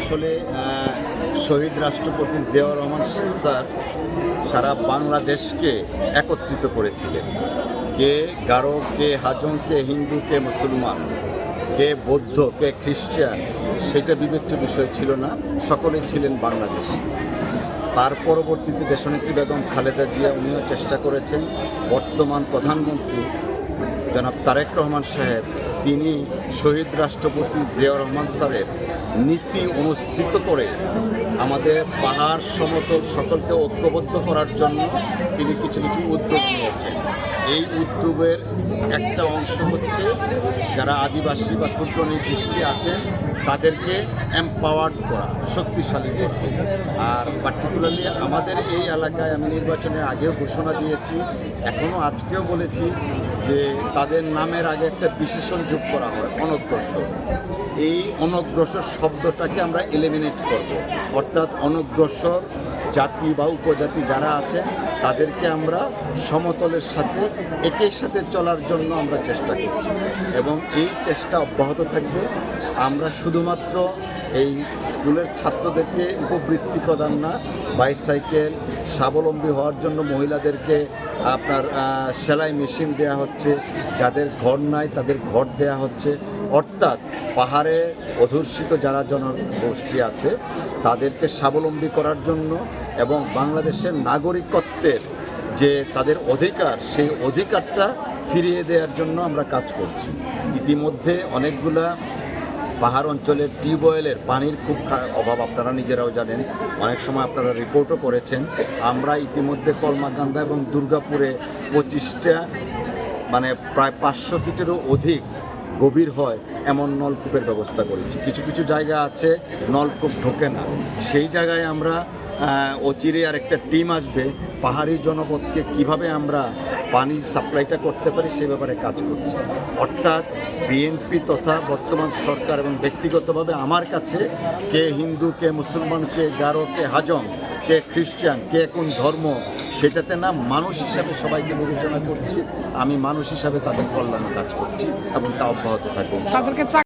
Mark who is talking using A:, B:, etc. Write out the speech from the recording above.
A: আসলে শহীদ রাষ্ট্রপতি জিয়াউর রহমান স্যার সারা বাংলাদেশকে একত্রিত করেছিলেন। কে গারো, কে হাজং, কে হিন্দু, কে মুসলমান, কে বৌদ্ধ, কে খ্রিস্টান, সেটা বিবেচ্য বিষয় ছিল না। সকলেই ছিলেন বাংলাদেশ। তার পরবর্তীতে দেশনেত্রী বেগম খালেদা জিয়া উনিও চেষ্টা করেছেন। বর্তমান প্রধানমন্ত্রী জনাব তারেক রহমান সাহেব তিনি শহীদ রাষ্ট্রপতি জিয়াউর রহমান স্যারের নীতি অনুসৃত করে আমাদের পাহাড় সমতল সকলকে ঐক্যবদ্ধ করার জন্য তিনি কিছু কিছু উদ্যোগ নিয়েছেন। এই উদ্যোগের একটা অংশ হচ্ছে যারা আদিবাসী বা ক্ষুদ্র নৃগোষ্ঠী আছেন তাদেরকে এম্পাওয়ার্ড করা, শক্তিশালী করা। আর পার্টিকুলারলি আমাদের এই এলাকায় আমি নির্বাচনের আগেও ঘোষণা দিয়েছি, এখনও আজকেও বলেছি যে তাদের নামের আগে একটা বিশেষণ যোগ করা হয়, অনগ্রসর। এই অনগ্রসর শব্দটাকে আমরা এলিমিনেট করব, অর্থাৎ অনগ্রসর জাতি বা উপজাতি যারা আছে তাদেরকে আমরা সমতলের সাথে একই সাথে চলার জন্য আমরা চেষ্টা করছি এবং এই চেষ্টা অব্যাহত থাকবে। আমরা শুধুমাত্র এই স্কুলের ছাত্রদেরকে উপবৃত্তি প্রদান না, বাইসাইকেল, স্বাবলম্বী হওয়ার জন্য মহিলাদেরকে আপনার সেলাই মেশিন দেয়া হচ্ছে, যাদের ঘর নাই তাদের ঘর দেয়া হচ্ছে। অর্থাৎ পাহাড়ে অধুষ্ঠিত যারা জনগোষ্ঠী আছে তাদেরকে স্বাবলম্বী করার জন্য এবং বাংলাদেশের নাগরিকত্বের যে তাদের অধিকার, সেই অধিকারটা ফিরিয়ে দেওয়ার জন্য আমরা কাজ করছি। ইতিমধ্যে অনেকগুলা পাহাড় অঞ্চলের টিউবওয়েলের পানির খুব অভাব, আপনারা নিজেরাও জানেন, অনেক সময় আপনারা রিপোর্টও করেছেন। আমরা ইতিমধ্যে কলমাকান্দা এবং দুর্গাপুরে 25টা মানে প্রায় 500 ফিটেরও অধিক গভীর হয় এমন নলকূপের ব্যবস্থা করেছি। কিছু কিছু জায়গা আছে নলকূপ ঢোকে না, সেই জায়গায় আমরা অচিরে আর একটা টিম আসবে, পাহাড়ি জনপদকে কিভাবে আমরা পানি সাপ্লাইটা করতে পারি সে ব্যাপারে কাজ করছি। অর্থাৎ বিএনপি তথা বর্তমান সরকার এবং ব্যক্তিগতভাবে আমার কাছে কে হিন্দু, কে মুসলমান, কে গারো, কে হাজং, কে খ্রিস্টান, কে কোন ধর্ম সেটাতে না, মানুষ হিসাবে সবাইকে বিবেচনা করছি। আমি মানুষ হিসাবে তাদের কল্যাণে কাজ করছি এবং তা অব্যাহত থাকবে।